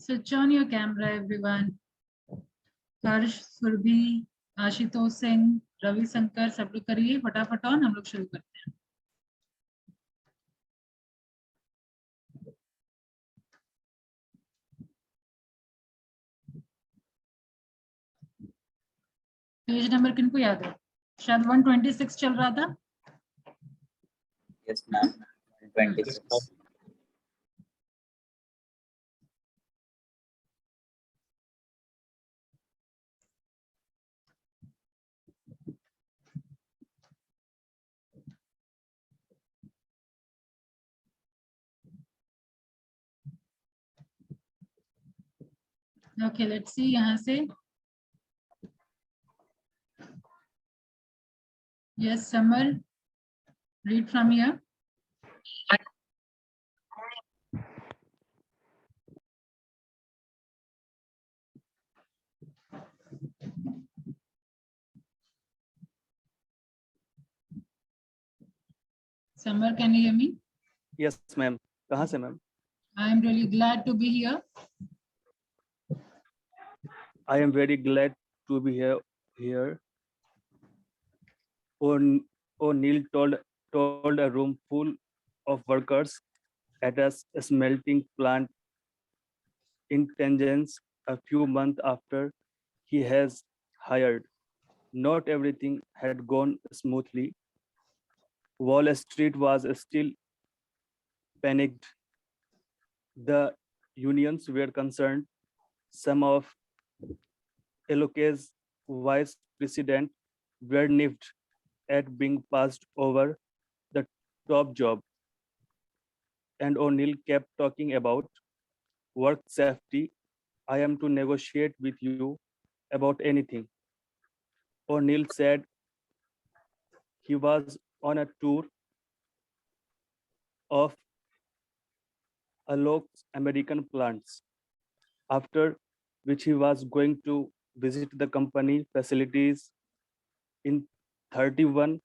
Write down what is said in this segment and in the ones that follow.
Switch on your camera, everyone. हर्ष, सुरभि, आशुतोष सिंह, रवि शंकर, सब लोग करिए फटाफट ऑन, हम लोग शुरू करते हैं। पेज नंबर किनको याद है? शायद 126 चल रहा था। Yes, ma'am. 126. Okay, let's see यहाँ से। Yes summer, read from here. Summer, can you hear me? Yes, ma'am. कहाँ से ma'am? I am really glad to be here. I am very glad to be here. O'Neill told a room full of workers at a smelting plant in Tangents a few months after he has hired. Not everything had gone smoothly. Wall Street was still panicked. The unions were concerned. Some of LOK's vice president were nipped at being passed over the top job. And O'Neill kept talking about work safety. I am to negotiate with you about anything. O'Neill said he was on a tour of Alok's American plants, after which he was going to visit the company facilities in 31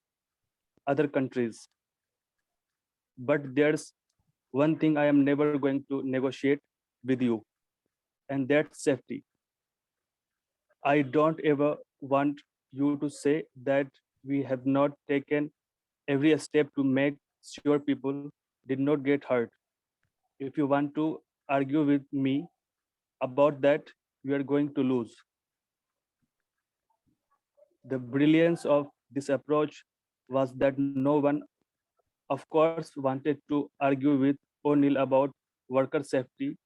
other countries. But there's one thing I am never going to negotiate with you, and that's safety. I don't ever want you to say that we have not taken every step to make sure people did not get hurt. If you want to argue with me about that, you are going to lose. The brilliance of this approach was that no one, of course, wanted to argue with O'Neill about worker safety.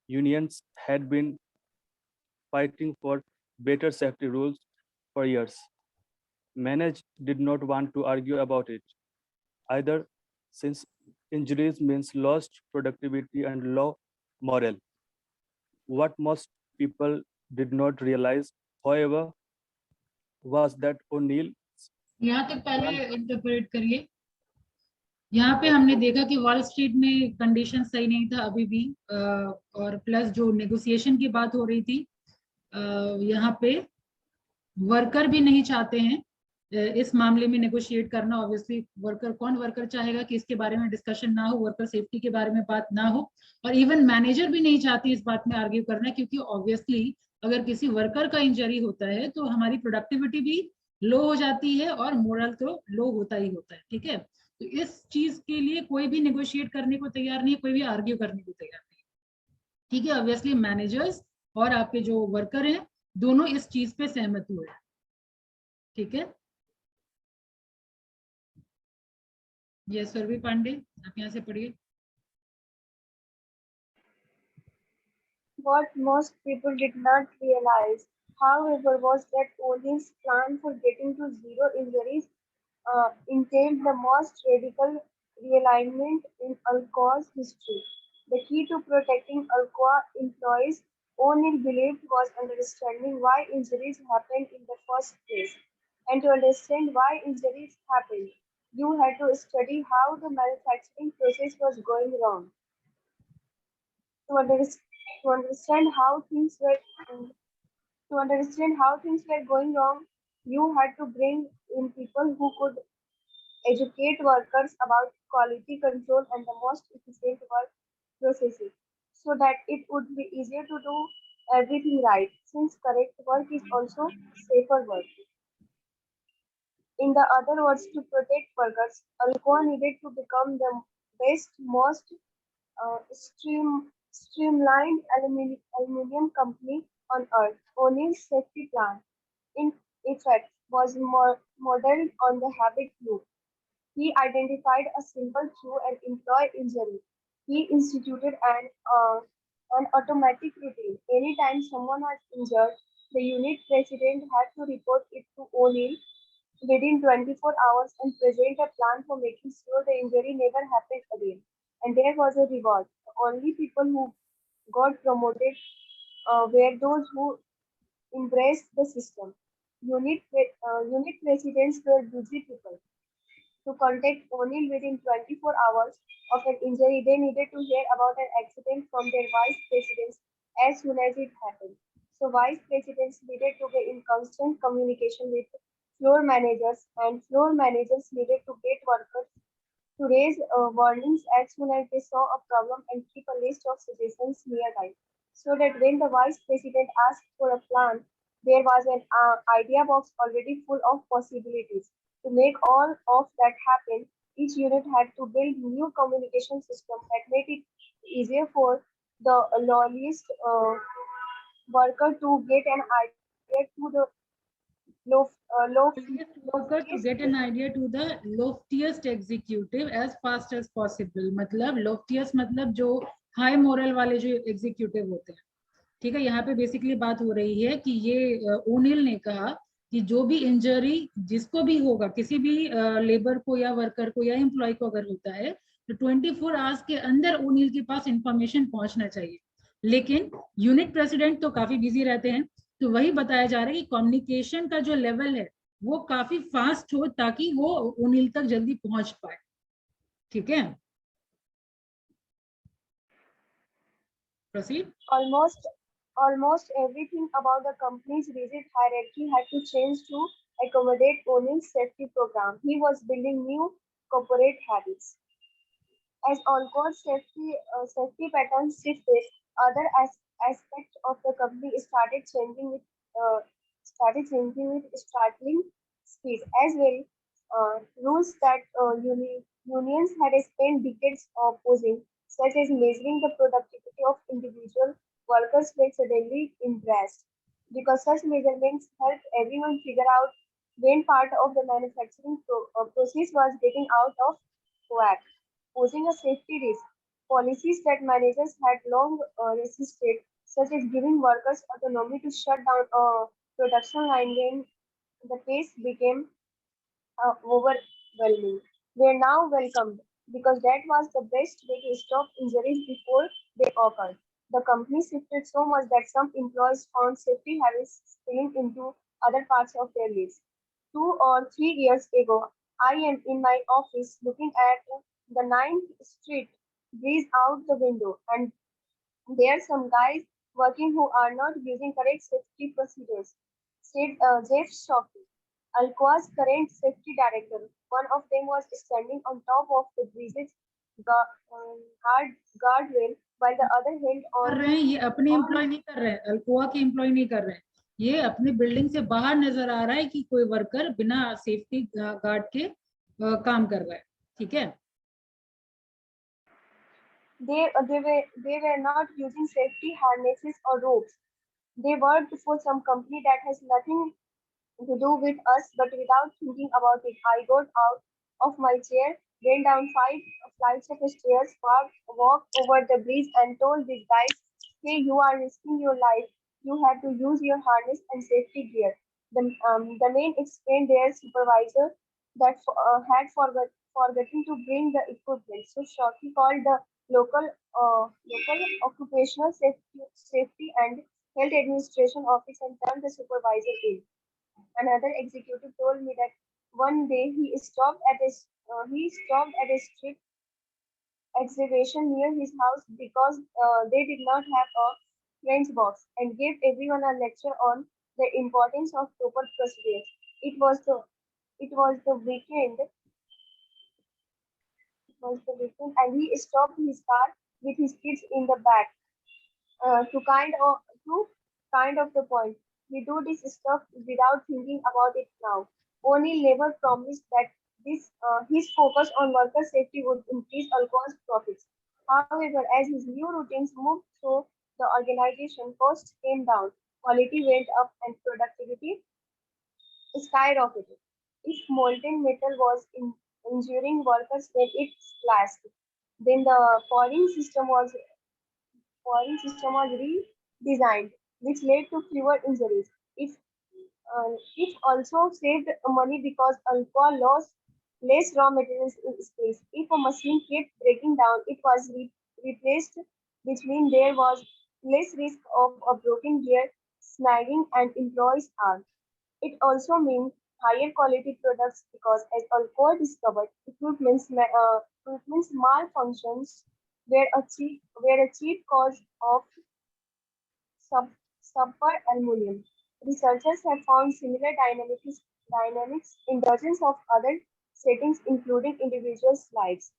Unions had been fighting for better safety rules for years. Managed did not want to argue about it either, since injuries means lost productivity and low morale. What most people did not realize, however, was that O'Neill. यहाँ तक पहले interpret करिए। यहाँ पे हमने देखा कि wall street में कंडीशन सही नहीं था अभी भी, और प्लस जो नेगोशिएशन की बात हो रही थी, यहाँ पे वर्कर भी नहीं चाहते हैं इस मामले में नेगोशिएट करना। ऑब्वियसली कौन वर्कर चाहेगा कि इसके बारे में डिस्कशन ना हो, वर्कर सेफ्टी के बारे में बात ना हो, और इवन मैनेजर भी नहीं चाहती इस बात में आर्ग्यू करना, क्योंकि ऑब्वियसली अगर किसी वर्कर का इंजरी होता है तो हमारी प्रोडक्टिविटी भी लो हो जाती है और मोरल तो लो होता ही होता है। ठीक है, तो इस चीज के लिए कोई भी नेगोशिएट करने को तैयार नहीं है, कोई भी आर्ग्यू करने को तैयार नहीं। ठीक है, ऑब्वियसली मैनेजर्स और आपके जो वर्कर हैं दोनों इस चीज पे सहमत हुए हैं। ठीक है, ये सुरभि पांडे, आप यहाँ से पढ़िए। What most people did not realize, however, was that O'Neill's plan for getting to zero injuries entailed the most radical realignment in Alcoa's history. The key to protecting Alcoa employees, O'Neill believed, was understanding why injuries happened in the first place. And to understand why injuries happened, you had to study how the manufacturing process was going wrong. To understand how things were going wrong, you had to bring in people who could educate workers about quality control and the most efficient work processes. so that it would be easier to do everything right, since correct work is also safer work. In the other words, to protect workers, Alcoa needed to become the best, most streamlined aluminium company on earth. O'Neill's safety plan, in effect, was modeled on the habit loop. He identified a simple through an employee injury. He instituted an automatic routine. Anytime someone was injured, the unit president had to report it to O'Neill within 24 hours and present a plan for making sure the injury never happened again. And there was a reward. The only people who got promoted were those who embraced the system. Unit presidents were busy people. To contact O'Neill within 24 hours of an injury, they needed to hear about an accident from their vice presidents as soon as it happened. So, vice presidents needed to be in constant communication with floor managers, and floor managers needed to get workers to raise warnings as soon as they saw a problem and keep a list of suggestions nearby. So that when the vice president asked for a plan, there was an idea box already full of possibilities. To make all of that happen, each unit had to build new communication system that made it easier for the lowliest worker to get an idea to the Earliest worker to get an idea to the loftiest executive as fast as possible. मतलब loftiest मतलब जो high moral वाले जो executive होते हैं. ठीक है, यहाँ पे बेसिकली बात हो रही है कि ये ओनिल ने कहा कि जो भी इंजरी जिसको भी होगा, किसी भी लेबर को या वर्कर को या एम्प्लॉय को अगर होता है, तो 24 आवर्स के अंदर ओनिल के पास इंफॉर्मेशन पहुंचना चाहिए. लेकिन यूनिट प्रेसिडेंट तो काफी बिजी रहते हैं, तो वही बताया जा रहा है कि कम्युनिकेशन का जो लेवल है वो काफी फास्ट हो ताकि वो ओनिल तक जल्दी पहुंच पाए. ठीक है, proceed. Almost everything about the company's rigid hierarchy had to change to accommodate O'Neill's safety program. He was building new corporate habits. As Alcoa's safety patterns shifted, other aspects of the company started changing with startling speed. As well, rules that unions had spent decades opposing, such as measuring the productivity of individual workers, were suddenly embraced, because such measurements helped everyone figure out when part of the manufacturing process was getting out of whack, posing a safety risk. Policies that managers had long resisted, such as giving workers autonomy to shut down a production line when the pace became overwhelming, were now welcomed, because that was the best way to stop injuries before they occurred. The company shifted so much that some employees found safety habits spilling into other parts of their lives. 2 or 3 years ago, I am in my office looking at the Ninth Street breeze out the window, and there are some guys working who are not using correct safety procedures, said Jeff Shockey, Alcoa's current safety director. One of them was standing on top of the breeze's guardrail, while the other held कर on. रहे हैं, ये अपने employ नहीं कर रहे हैं, Alcoa के एम्प्लॉय नहीं कर रहे हैं, ये अपने बिल्डिंग से बाहर नजर आ रहा है कि कोई वर्कर बिना सेफ्टी गार्ड के काम कर रहा है. ठीक है, They were not using safety harnesses or ropes. They worked for some company that has nothing to do with us, but without thinking about it, I got out of my chair, went down 5 flights of stairs, walked over the bridge, and told these guys, "Hey, you are risking your life. You have to use your harness and safety gear." The men explained their supervisor that forgotten to bring the equipment. So Shockey called the local occupational safety and health administration office and turned the supervisor in. Another executive told me that one day he stopped at a street exhibition near his house because they did not have a French box, and gave everyone a lecture on the importance of proper procedures. It was the weekend. It was the weekend, and he stopped his car with his kids in the back. to kind of the point. We do this stuff without thinking about it now. O'Neill never promised that his focus on worker safety would increase Alcon's profits. However, as his new routines moved through the organization, costs came down, quality went up, and productivity skyrocketed. If molten metal was injuring workers when it splashed, then the pouring system was redesigned, which led to fewer injuries. It also saved money because alcohol lost less raw materials in space. If a machine kept breaking down, it was replaced, which means there was less risk of a broken gear, snagging, and employees' harm. It also means higher quality products because, as alcohol discovered, equipment's malfunctions were a cheap cause of sub, sulfur aluminum. Researchers have found similar dynamics in dozens of other settings, including individuals' lives.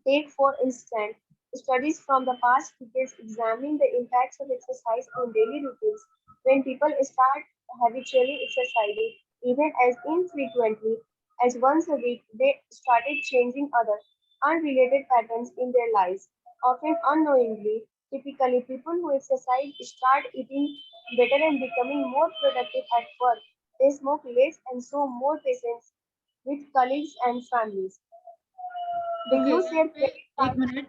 Take, for instance, studies from the past decades examining the impacts of exercise on daily routines. When people start habitually exercising, even as infrequently as once a week, they started changing other unrelated patterns in their lives, often unknowingly. Typically, people who exercise start eating better and becoming more productive at work. They smoke less and show more patience with colleagues and families. They okay, use यहाँ their पे credit card. एक minute,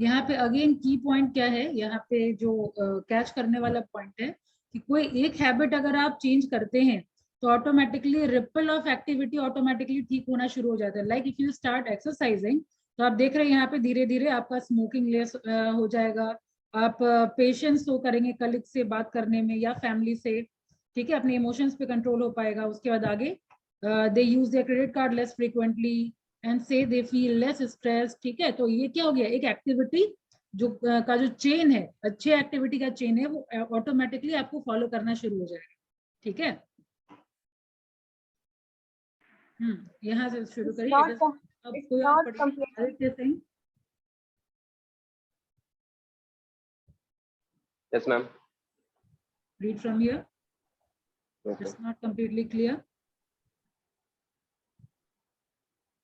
यहाँ पे again की point क्या है, यहाँ पे जो कैच करने वाला पॉइंट है कि कोई एक हैबिट अगर आप चेंज करते हैं तो automatically ripple of activity automatically ठीक होना शुरू हो जाता है. Like if you start exercising, तो आप देख रहे हैं यहाँ पे धीरे धीरे आपका स्मोकिंग लेस हो जाएगा, आप पेशेंस शो करेंगे कलीग से बात करने में या फैमिली से, ठीक है, अपने इमोशंस पे कंट्रोल हो पाएगा. उसके बाद आगे they use their credit card less frequently and say they feel less stress. ठीक है, तो ये क्या हो गया, एक एक्टिविटी जो का जो चेन है, अच्छे एक्टिविटी का चेन है, वो ऑटोमेटिकली आपको फॉलो करना शुरू हो जाएगा. ठीक है, यहाँ से शुरू It's करिए. not अब com- it's कोई और not पढ़िए. completely Aditya Singh, Yes, ma'am. read from here. Okay. It's not completely clear.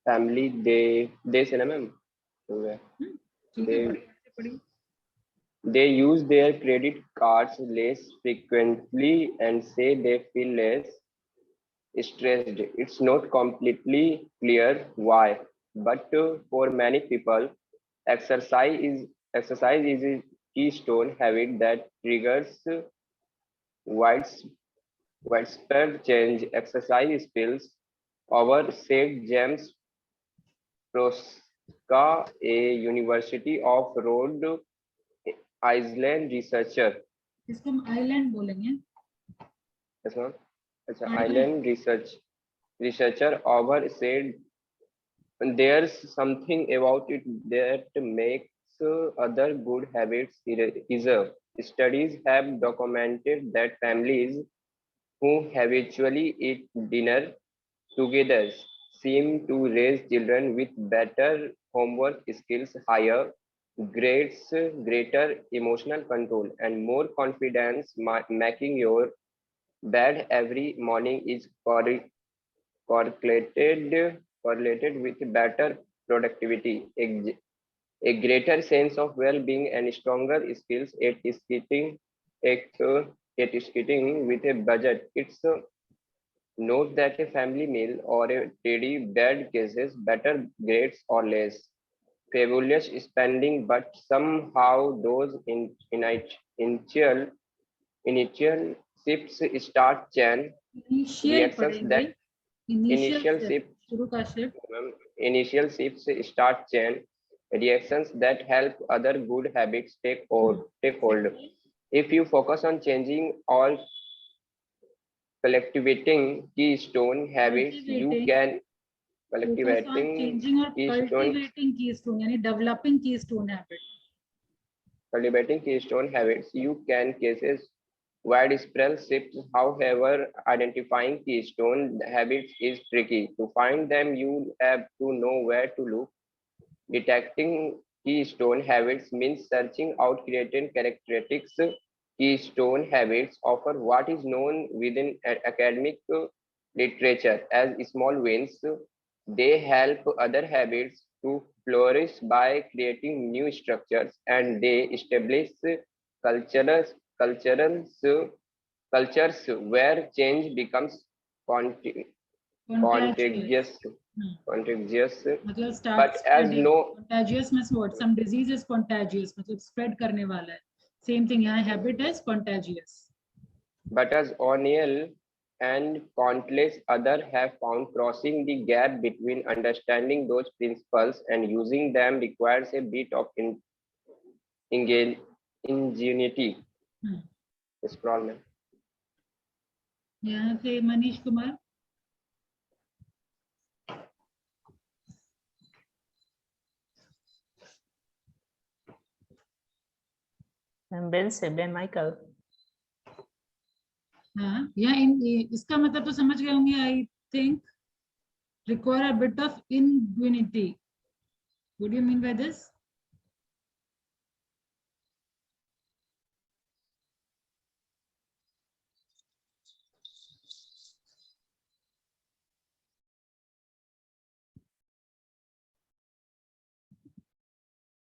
Family, they say, na, ma'am. ठीक है, They- पढ़िए, ऐसे पढ़िए. They use their credit cards less frequently and say they feel less stressed. It's not completely clear why, but for many people, exercise is a keystone habit that triggers wide- widespread change. Exercise skills over, said James Proska, a University of Rhode Island researcher. इसको हम island बोलेंगे. Yes, ma'am. अच्छा, Island. island researcher over said there's something about it that makes other good habits easier. Studies have documented that families who habitually eat dinner together seem to raise children with better homework skills, higher grades, greater emotional control, and more confidence. Making your bed every morning is correlated with better productivity, a greater sense of well-being, and stronger skills at skating with a budget. It's note that a family meal or a teddy bed cases better grades or less fabulous spending, but somehow those initial initial shifts start chain initial reactions पढ़ेंगे. that initial initial से shift शुरू का shift. initial shifts start chain reactions that help other good habits take hold. If you focus on changing all cultivating keystone habits, you can focus on cultivating changing और keystone cultivating keystone यानी developing keystone habit. cultivating keystone habits, you can cases widespread shifts. However, identifying keystone habits is tricky. To find them, you have to know where to look. Detecting keystone habits means searching out creative characteristics. Keystone habits offer what is known within academic literature as small wins. They help other habits to flourish by creating new structures, and they establish cultures, cultures, cultures where change becomes conti- Contagious. contagious. Contagious. मतलब start But as spreading. no, Contagious means what? Some disease is contagious, मतलब spread करने वाला है. Same thing यहाँ habit is contagious. but as O'Neill and countless others have found, crossing the gap between understanding those principles and using them requires a bit of ingenuity. Scroll में. यहाँ से Manish Kumar. Ben Michael. हाँ, यहाँ इसका मतलब तो समझ गए होंगे. I think require a bit of ingenuity. What do you mean by this?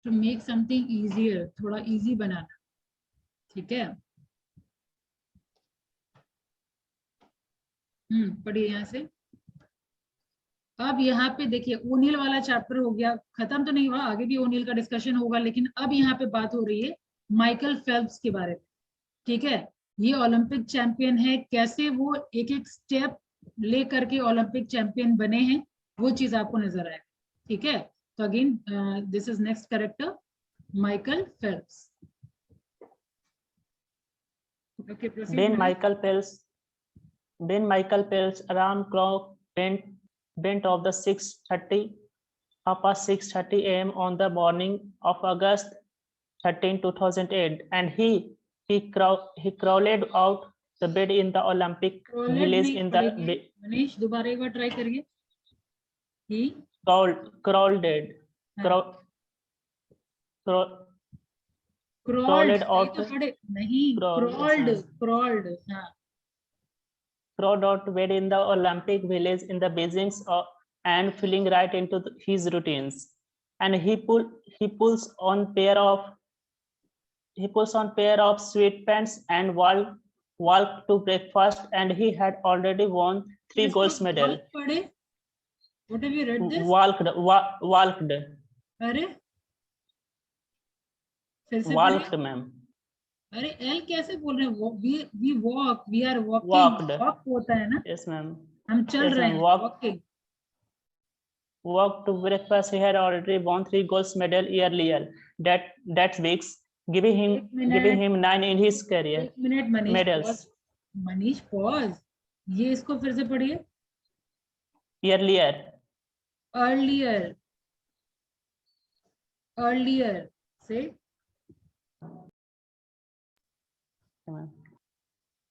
To make something easier, थोड़ा easy बनाना. ठीक है. पढ़िए यहाँ से. अब यहाँ पे देखिए ओनिल वाला चैप्टर हो गया, खत्म तो नहीं हुआ, आगे भी ओनिल का डिस्कशन होगा, लेकिन अब यहाँ पे बात हो रही है माइकल फेल्प्स के बारे में. ठीक है. ये ओलंपिक चैंपियन है, कैसे वो एक एक स्टेप ले करके ओलंपिक चैंपियन बने हैं वो चीज आपको नजर आएगा. ठीक है. तो again this is next character Michael Phelps. Okay, proceed. Ben Michael Phelps around clock bent of the 6:30 a.m. on the morning of August 13, 2008, and he crawled out the bed in the Olympic Village in the Manish दोबारा एक बार try करिए. He crawled out नहीं crawled हाँ. Crawled out bed in the Olympic Village in the Beijing and filling right into his routines, and he pulls on pair of sweatpants and walk to breakfast, and he had already won 3 gold medal. What have you read this? Walked. अरे फिर से Walked, ma'am. अरे L कैसे बोल रहे हैं? we walk, we are walking. Walked. Walk होता है ना. Yes, ma'am. हम चल Yes, रहे ma'am. हैं. Walking. Walked to breakfast. He had already won 3 gold medal earlier. That weeks, giving him 9 in his career. एक minute Manish. Medals. Manish pause. ये इसको फिर से पढ़िए. Earlier. Say.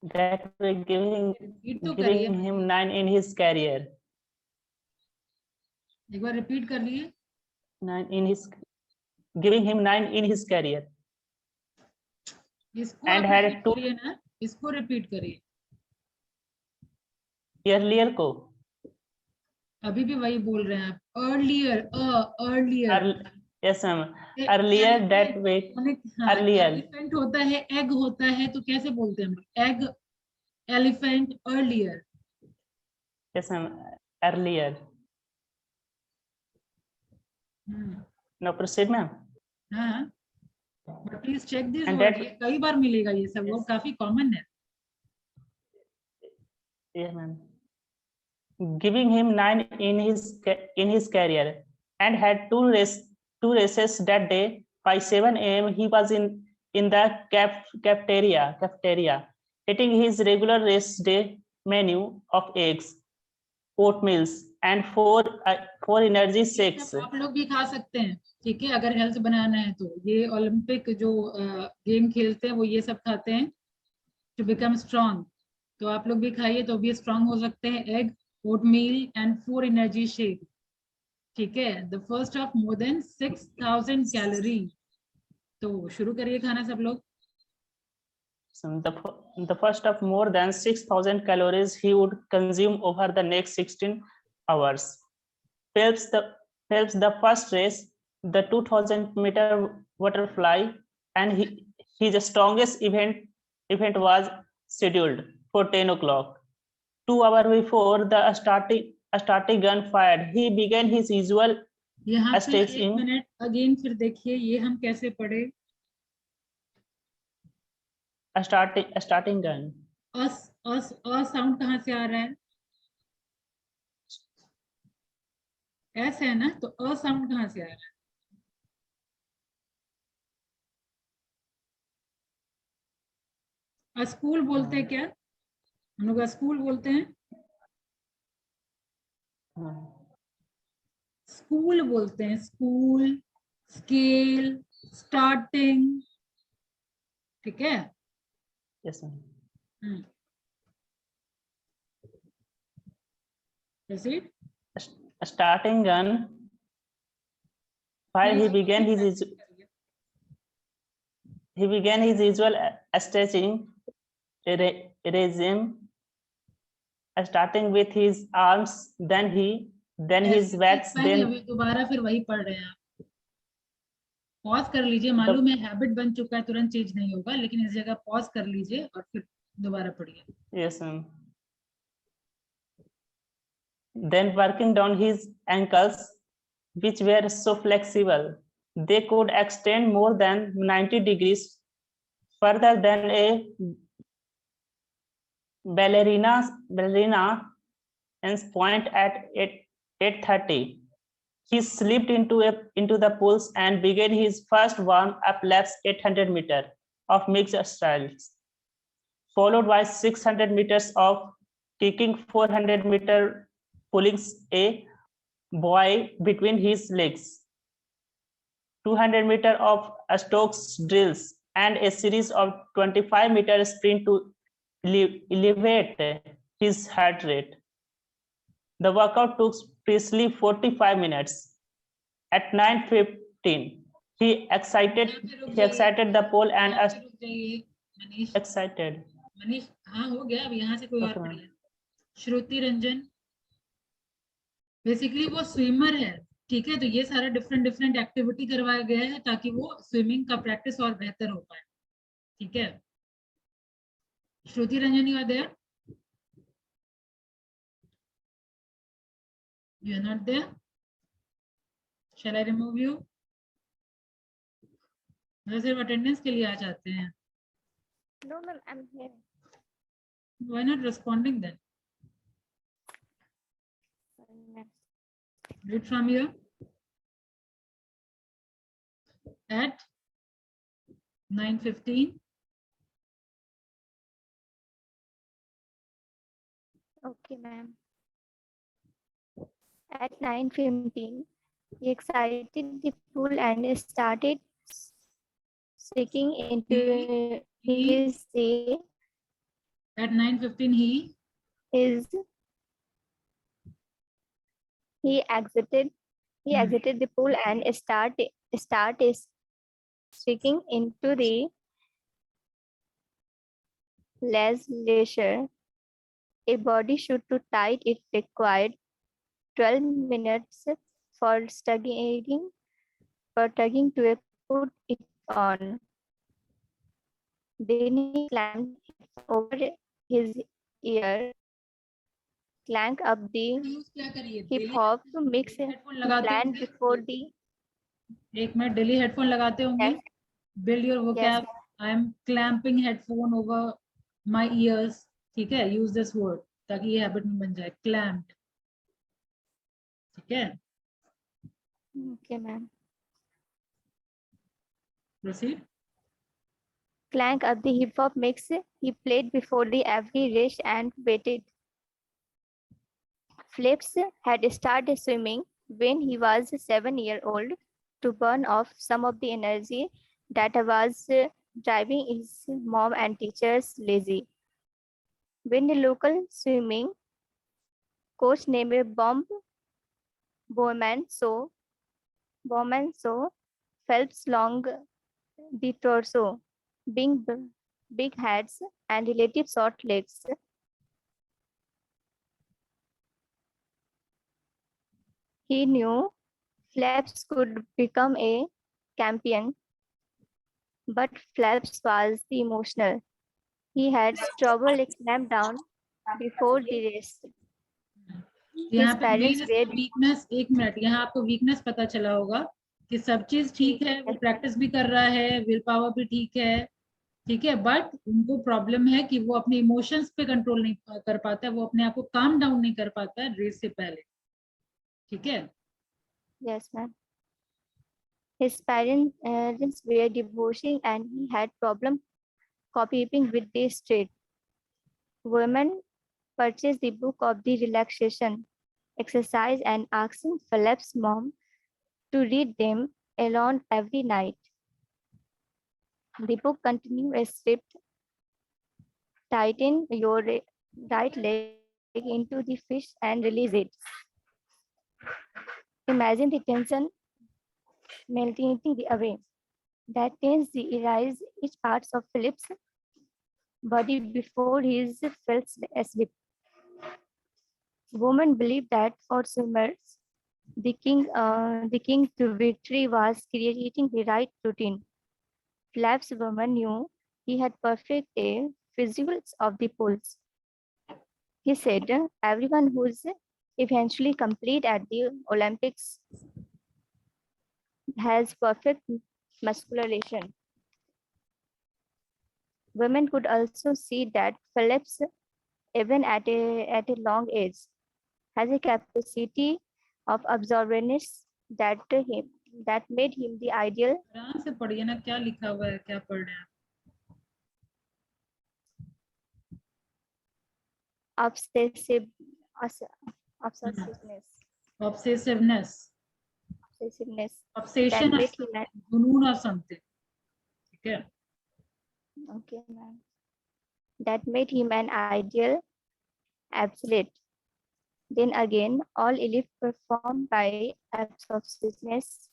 That way giving him 9 in his career. एक बार repeat कर लिए. Giving him 9 in his career. इसको And आप had repeat two- करिए ना. इसको रिपीट करिए. Earlier को. अभी भी वही बोल रहे हैं आप. Earlier. Yes, ma'am. Earlier that way. Earlier. Elephant होता है, एग होता है, तो कैसे बोलते हैं हम? Egg, elephant, earlier. Yes, ma'am. Earlier. Now proceed, ma'am. हाँ. But please check this And word. that- ये कई बार मिलेगा, ये सब वर्ड काफी कॉमन है. Yes, ma'am. Giving him 9 in his career, and had two races that day. By 7 a.m. he was in the cafeteria eating his regular race day menu of eggs, oatmeals, and four energy shakes. आप लोग भी खा सकते हैं. ठीक है. अगर health बनाना है तो ये ओलंपिक जो गेम खेलते हैं वो ये सब खाते हैं to become strong. तो आप लोग भी खाइए तो भी स्ट्रांग हो सकते हैं. Egg, oatmeal and 4 energy shake. ठीक है, the first of more than 6000 calorie. तो शुरू करिए खाना सब लोग। So the first of more than 6,000 calories he would consume over the next 16 hours. Phelps the first race, the 2,000-meter butterfly, and his strongest event was scheduled for 10 o'clock. 2 hours before the starting gun fired, he began his usual यहाँ पे stage एक in minute again फिर देखिए ये हम कैसे पढ़े। starting gun. Sound कहाँ से आ रहा है? एस है ना, तो अ साउंड कहाँ से आ रहा है? स्कूल बोलते हैं क्या? हम लोग स्कूल बोलते हैं, स्कूल बोलते हैं, स्कूल, स्केल, स्टार्टिंग। ठीक है। Yes, ma'am. Proceed. Starting gun. While he began his usual stretching regime, starting with his arms, then his backs, then अभी दोबारा फिर वही पढ़ रहे हैं आप। पॉज कर लीजिए, मालूम है हैबिट बन चुका है, तुरंत चेंज नहीं होगा, लेकिन इस जगह पॉज कर लीजिए और फिर दोबारा पढ़िए। yes, ma'am. Then working down his ankles, which were so flexible, they could extend more than 90 degrees further than a ballerina ends point at 8:30. He slipped into the pools and began his first warm-up laps 800 meters of mixed styles, followed by 600 meters of kicking, 400 meters pulling a buoy between his legs, 200 meters of Stokes drills, and a series of 25-meter sprint to elevate his heart rate. The workout took precisely 45 minutes. At 9:15, he excited the pole and Manish, excited. Manish, हाँ हो गया, अब यहाँ से कोई और Okay, पढ़िए। श्रुति Ranjan, basically वो स्विमर है, ठीक है, तो ये सारा डिफरेंट एक्टिविटी करवाया गया है ताकि वो स्विमिंग का प्रैक्टिस और बेहतर हो पाए। ठीक है, Shruti Ranjan, you are there? You are not there? Shall I remove you? मतलब सिर्फ अटेंडेंस के लिए आ जाते हैं। No, ma'am, I'm here. Why not responding then? Sorry, ma'am. Read from here. At 9:15. Okay, ma'am. At 9:15, he exited the pool and started sinking into his sea. At 9:15 he exited the pool and started sinking into the leisure. A body should too tight, it required 12 minutes for tugging to put it on. Then he climbed over his ear, clanked up the use क्या करिए? hip hop mix headphone लगाते planned होंगे? before the एक minute, daily headphone लगाते होंगे? Yes. Build your vocab. I am clamping headphone over my ears. ठीक है, use this word ताकि ये हैबिट में बन जाए। clamped. ठीक है, Okay, ma'am. proceed. Clank up the hip hop mix he played before the every race and waited. Phillips had started swimming when he was 7-year-old to burn off some of the energy that was driving his mom and teachers lazy. When the local swimming coach named Bob Bowman saw Phelps' long the torso, big heads, and relative short legs. He knew Phelps could become a champion, but Phelps was emotional. He had trouble clamped down before the race. यहाँ पे parents were- weakness, एक minute, यहाँ आपको weakness पता चला होगा कि सब चीज ठीक है, वो प्रैक्टिस भी कर रहा है, विल पावर भी ठीक है, बट उनको प्रॉब्लम है कि वो अपने इमोशंस पे कंट्रोल नहीं कर पाता है, वो अपने आप को काम डाउन नहीं कर पाता है रेस से पहले. ठीक है. Yes, ma'am. His parents were divorcing and he had problem coping with the street. Women purchased the book of the relaxation exercise and asking Philip's mom to read them alone every night. The book continued a script: tighten your right leg into the fish and release it. Imagine the tension melting away. That tends to erase each part of Philip's body before he fell asleep. Women believed that for swimmers, the king to victory was creating the right routine. Phelps' woman knew he had perfect visuals of the pools. He said, everyone who's eventually complete at the Olympics has perfect musculation. Women could also see that Phelps, even at a long age, has a capacity of absorbance that made him the ideal. आराम से पढ़िए ना, क्या लिखा हुआ है, क्या पढ़ रहे हैं. Obsessiveness. Obsession, That made him जुनून or something. ठीक है. Okay, ma'am. That made him an ideal athlete. Then again, all elite performed by obsessiveness.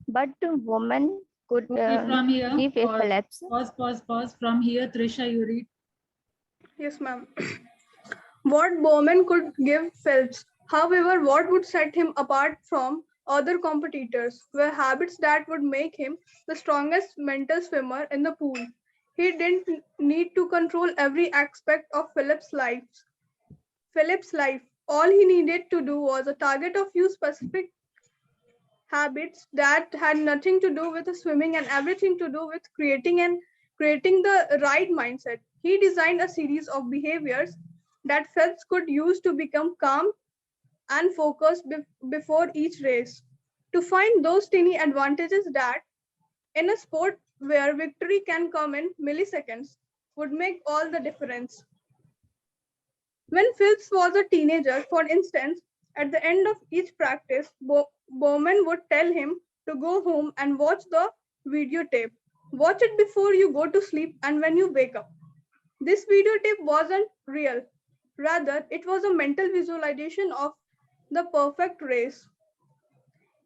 But the woman could Okay, from here, give a collapse. Pause. From here, Trisha, you read. Yes, ma'am. What Bowman could give Phelps, however, what would set him apart from other competitors were habits that would make him the strongest mental swimmer in the pool. He didn't need to control every aspect of Philip's life. All he needed to do was a target a few specific habits that had nothing to do with swimming and everything to do with creating the right mindset. He designed a series of behaviors that Phelps could use to become calm and focused before each race, to find those tiny advantages that in a sport where victory can come in milliseconds would make all the difference. When Phelps was a teenager, for instance, at the end of each practice, Bowman would tell him to go home and watch the videotape. Watch it before you go to sleep and when you wake up. This videotape wasn't real. Rather, it was a mental visualization of the perfect race.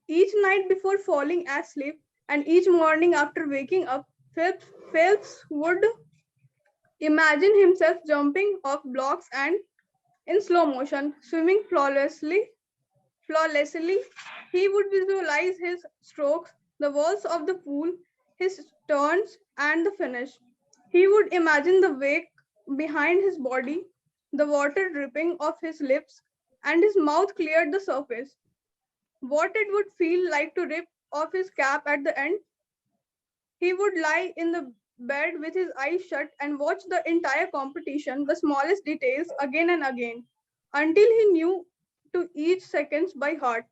Each night before falling asleep and each morning after waking up, Phelps would imagine himself jumping off blocks and in slow motion, swimming flawlessly. He would visualize his strokes, the walls of the pool, his turns, and the finish. He would imagine the wake behind his body, the water dripping off his lips, and his mouth cleared the surface. What it would feel like to rip off his cap at the end. He would lie in the bed with his eyes shut and watch the entire competition, the smallest details again and again, until he knew to each seconds by heart.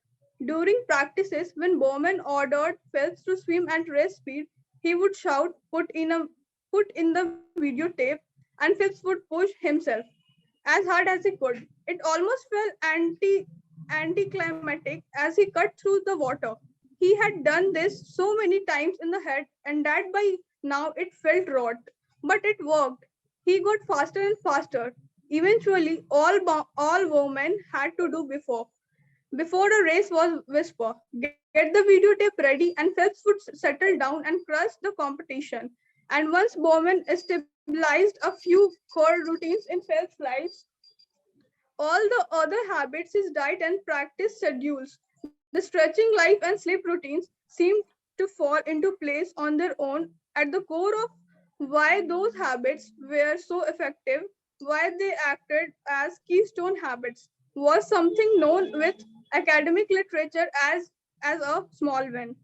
During practices, when Bowman ordered Phelps to swim at race speed, he would shout, put in the videotape, and Phelps would push himself as hard as he could. It almost felt anticlimactic as he cut through the water. He had done this so many times in the head, and that by now it felt rot. But it worked. He got faster and faster. eventually all women had to do before the race was whisper, get the videotape ready, and Phelps would settle down and crush the competition. And once Bowman stabilized a few core routines in Phelps' lives, all the other habits, his diet and practice schedules, the stretching life and sleep routines seemed to fall into place on their own. At the core of why those habits were so effective, why they acted as keystone habits, was something known with academic literature as a small win.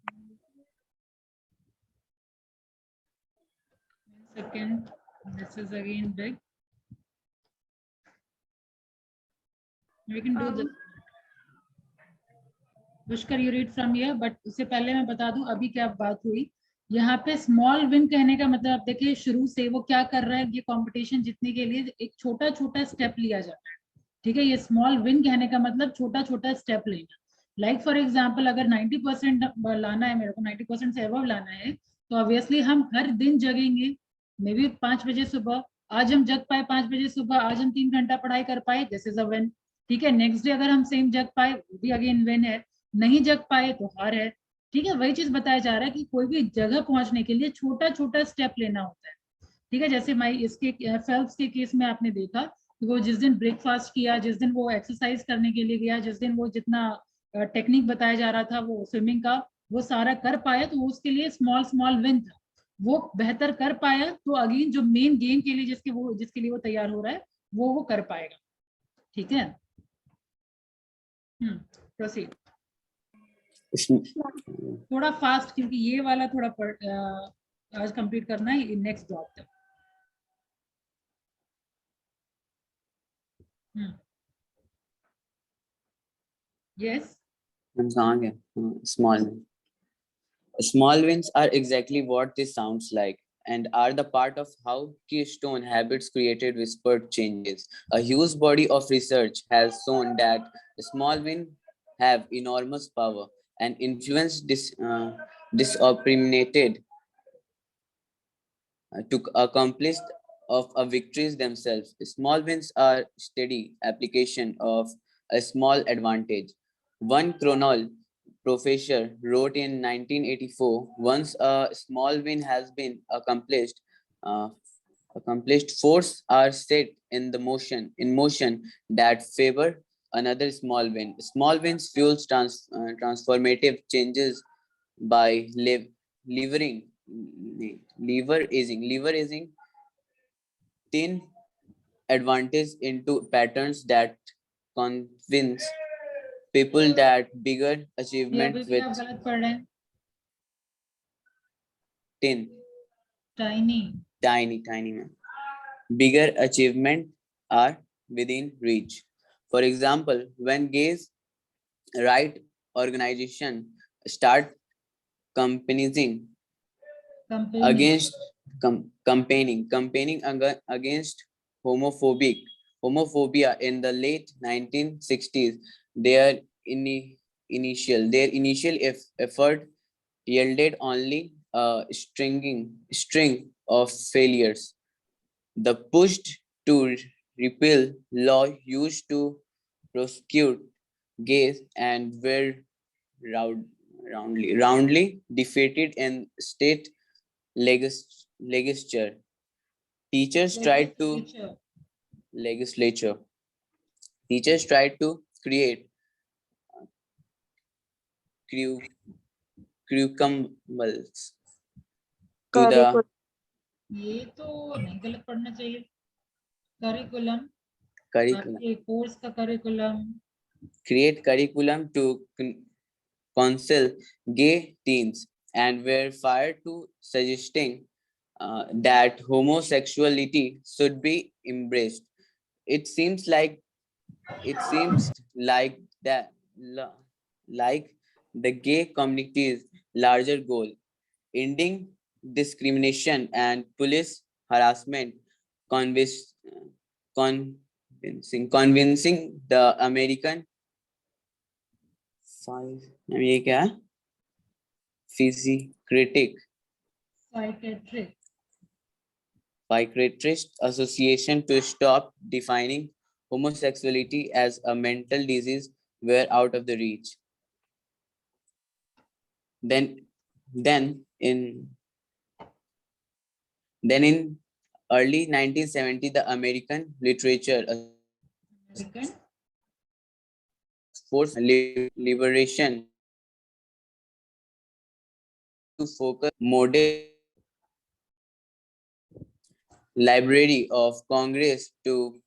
Second, this is again big. We can do this. Pushkar you read from here, but उससे पहले मैं बता दूं अभी क्या बात हुई यहाँ पे। स्मॉल विन कहने का मतलब आप देखिए शुरू से वो क्या कर रहा है, ये कंपटीशन जीतने के लिए एक छोटा छोटा स्टेप लिया जाता है, ठीक है। ये स्मॉल विन कहने का मतलब छोटा छोटा स्टेप लेना। लाइक फॉर एग्जांपल अगर 90% लाना है मेरे को, 90% से अबव लाना है, तो ऑब्वियसली हम हर दिन जगेंगे, मे बी 5 बजे सुबह। आज हम जग पाए 5 बजे सुबह, आज हम 3 घंटा पढ़ाई कर पाए, दिस इज अ विन, ठीक है। नेक्स्ट डे अगर हम सेम जग पाए, वो भी अगेन विन है। नहीं जग पाए तो हार है, ठीक है। वही चीज बताया जा रहा है कि कोई भी जगह पहुंचने के लिए छोटा छोटा स्टेप लेना होता है, ठीक है। जैसे इसके फेल्प्स के केस में आपने देखा कि वो जिस दिन ब्रेकफास्ट किया, जिस दिन वो एक्सरसाइज करने के लिए गया, जिस दिन वो जितना टेक्निक बताया जा रहा था वो स्विमिंग का, वो सारा कर पाया, तो उसके लिए स्मॉल स्मॉल विन था। वो बेहतर कर पाया तो अगेन जो मेन गेम के लिए जिसके लिए वो तैयार हो रहा है वो कर पाएगा, ठीक है। प्रोसीड। थोड़ा फास्ट क्योंकि ये वाला थोड़ा आज कंप्लीट करना है, नेक्स्ट जॉब तक। Yes Small wins are exactly what this sounds like and are the part of how keystone habits created whispered changes. A huge body of research has shown that small wins have enormous power and influence disopinionated to accomplish of a victories themselves. Small wins are steady application of a small advantage. One Cronol professor wrote in 1984, once a small win has been accomplished, force are set in motion that favor another small win. Small wins fuels transformative changes by leveraging thin advantage into patterns that convince people that bigger achievement अभी भी with आप गलत पढ़ रहे हैं। tiny tiny bigger achievement are within reach. For example, when gays right organization start campaigning against homophobia in the late 1960s, their initial effort yielded only a string of failures. The push to repeal law used to prosecute gays and were roundly defeated in state legislature. Teachers tried to create cucumbers to the ये तो नहीं गलत पढ़ना चाहिए। Curriculum course का curriculum, create curriculum to counsel gay teens and were fired to suggesting that homosexuality should be embraced. It seems like that like the gay community's larger goal, ending discrimination and police harassment, convincing the American ये क्या है? Psychiatric Psychiatrist Association to stop defining homosexuality as a mental disease were out of the reach. Then in early 1970, the American Literature American. Force Liberation to focus model Library of Congress to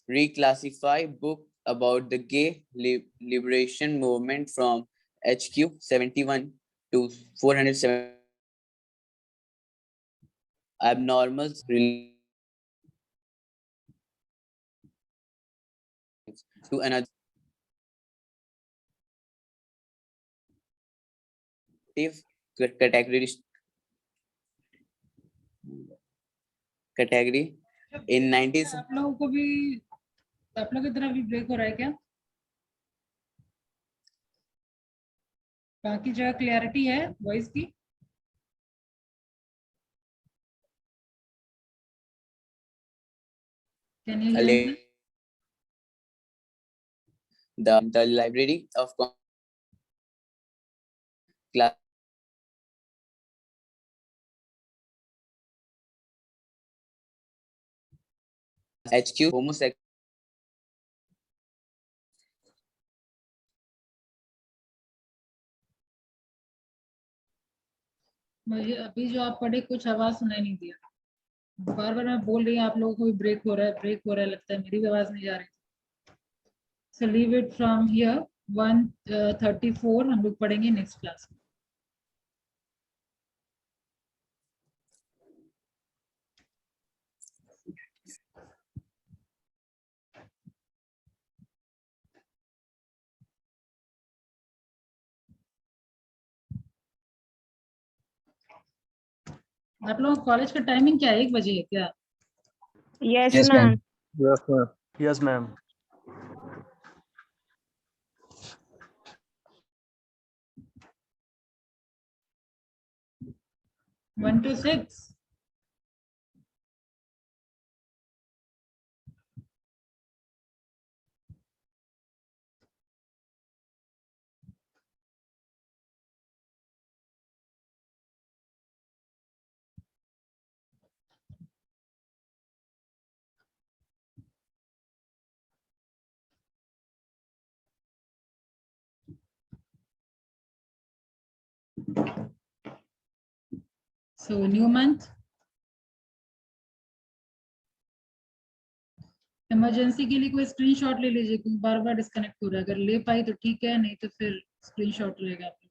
reclassify book about the gay liberation movement from HQ 71 to 407 abnormal to another category in 90s. आप लोगों को भी, आप लोगों की तरफ भी break हो रहा है क्या? बाकी जगह क्लियरिटी है वॉइस की? Can you hear me? The Library of class HQ homosexual मुझे अभी जो आप पढ़े कुछ आवाज सुनाई नहीं दिया, बार बार मैं बोल रही हूँ, आप लोगों को भी ब्रेक हो रहा है, ब्रेक हो रहा है, लगता है मेरी भी आवाज नहीं जा रही। So leave it from here 134 हम लोग पढ़ेंगे नेक्स्ट क्लास में। आप लोगों कॉलेज का टाइमिंग क्या है? 1 बजे है क्या? Yes, ma'am. Yes, ma'am. Yes, ma'am. 1 to 6? So new month, emergency के लिए कोई स्क्रीनशॉट ले लीजिए, क्योंकि बार बार डिस्कनेक्ट हो रहा है। अगर ले पाई तो ठीक है, नहीं तो फिर स्क्रीनशॉट रहेगा आप लोग।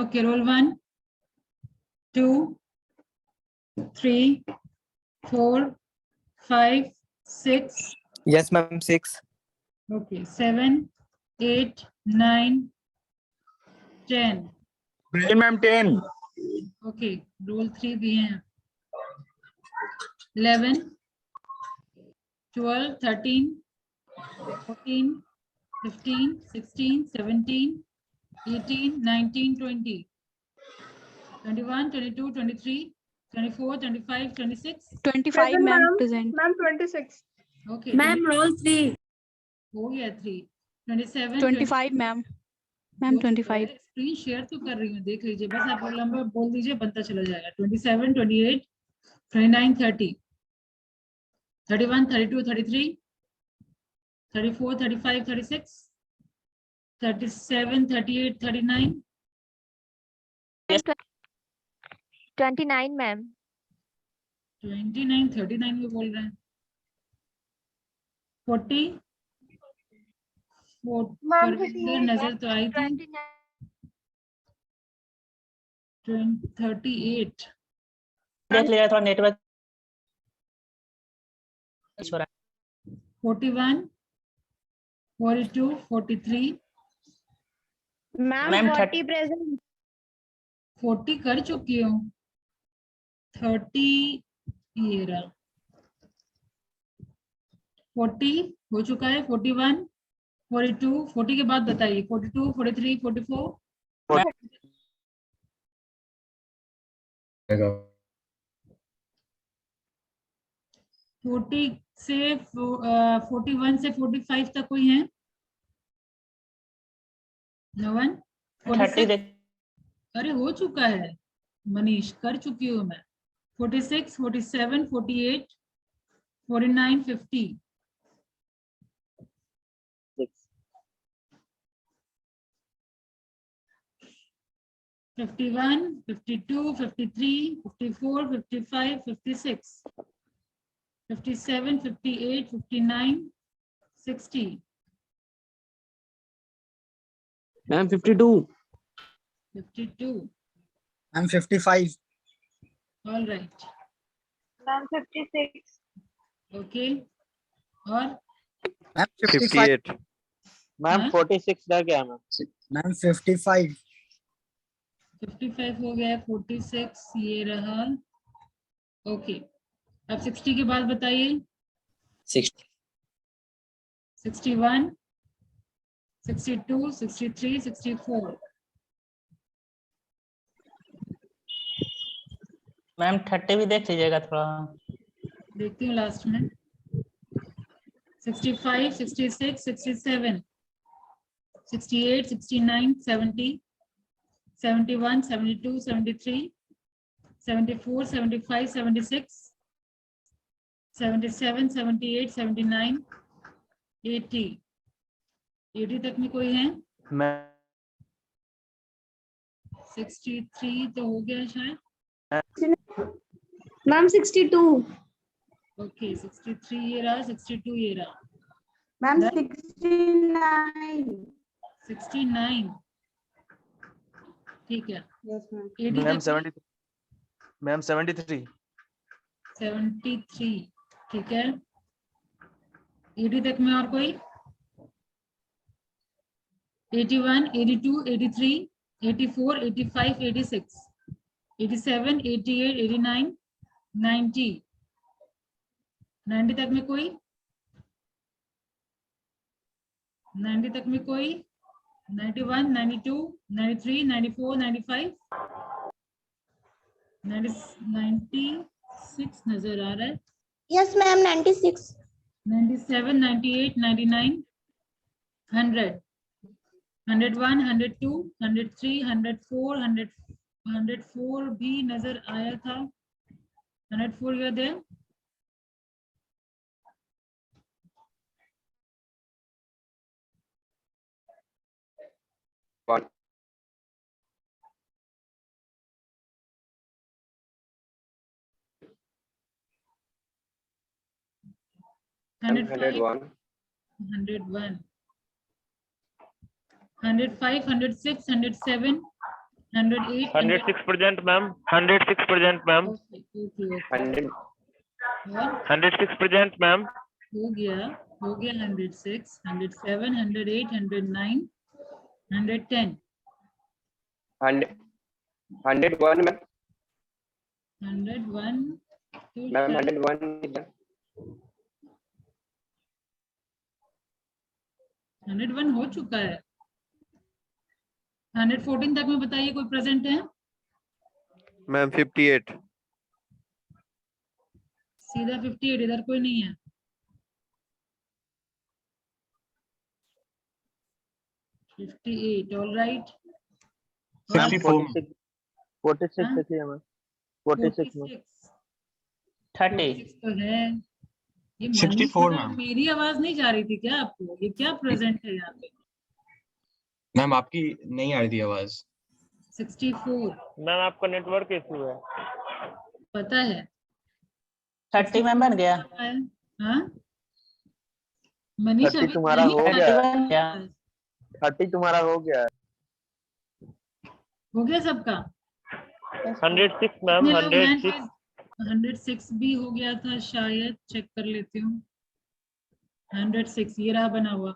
Okay, roll 1, 2, 3, 4, 5, 6. Yes, ma'am. 6. Okay, 7, 8, 9, 10. Ma'am. 10. Okay, roll 3 दिए हैं। 11, 12, 13, 14, 15, 16, 17, 18, 19, 20, 21, 22, 23, 24, 25, 26. 25, Present, ma'am. ma'am. Present. Ma'am, 26. Okay. Ma'am, roll 3. हो गया 3, 27, 25, ma'am. Ma'am, 25. स्क्रीन शेयर तो कर रही हूँ, देख लीजिए, बस आप लोग लंबा बोल दीजिए, बनता चला जाएगा। 27, 28, 29, 30, 31, 32, 33, 34, 35, 36, 37, 38, 39. 29, ma'am. 29 39 में बोल रहे हैं 40 मैम पर नजर तो आई थी 38 देख लिया थोड़ा नेटवर्क हो रहा 41 42 43 है मैम 30 प्रेजेंट 40 कर चुकी हूँ 30 ये रहा 40 हो चुका है 41 42 40 के बाद बताइए 42 43 44 40 से 41 से 45 तक कोई है no one 30 देख अरे हो चुका है मनीष कर चुकी हूँ मैं 46 47 48 49 50 51 52 53 54 55 56 57 58 59 60 Ma'am 52. 52 Ma'am 55. all right ma'am 56 okay और Ma'am 55. Ma'am, 46 रह गया मैम. Ma'am 55. 55 हो गया 46 ये रहा ओके अब 60 के बाद बताइए 60 61 62 63 64 मैम 30 भी देख लीजिएगा थोड़ा देखती हूँ लास्ट में 65 66 67 68 69 70 71 72 73 74 75 76 77 78 79 80 80 तक में कोई है मैं 63 तो हो गया शायद मैम 62 ओके 63 ये रहा 62 ये रहा मैम Done? 69 69 ठीक है 80 मैम तक 70 मैम 73 73 ठीक है 80 तक में और कोई 81 82 83 84 85 86 87 88 89 90 90 तक में कोई 90 तक में कोई 91 92 93 94 95 96 नजर आ रहा है यस मैम 96 97 98 99 100 101 102 103 104 104 भी नजर आया था 104 you are there One. Ma'am, 101. 101 105 106 107 108 106% ma'am. 106% ma'am. okay 100. और 106% ma'am. हो गया 106 107 108 109 110 101 ma'am. 101 तो Ma'am, शायद 101 is done. 101 हो चुका है 114 तक में बताइए कोई प्रेजेंट है Ma'am 58. सीधा 58 इधर कोई नहीं है 58 ऑल राइट 64. 46 हाँ? देखिए मैम. 46 में. 30 तो है ये 64 मनीष मैम. मेरी आवाज नहीं जा रही थी क्या आपको ये क्या प्रेजेंट है यहाँ पे मैम आपकी नहीं आ रही थी आवाज. 64 मैम आपका नेटवर्क इशू है. पता है 30 में बन गया। हाँ मनीष 30 तुम्हारा नहीं हो आया। गया। 30 बन गया। 30 तुम्हारा हो गया। हो गया सबका? 106 मैम, कितने लोग hand 106। raise- 106 भी हो गया था शायद, चेक कर लेती हूँ। 106 ये रहा बना हुआ,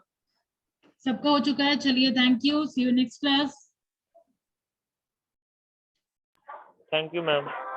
सबका हो चुका है। चलिए thank you, see you next class. Thank you ma'am.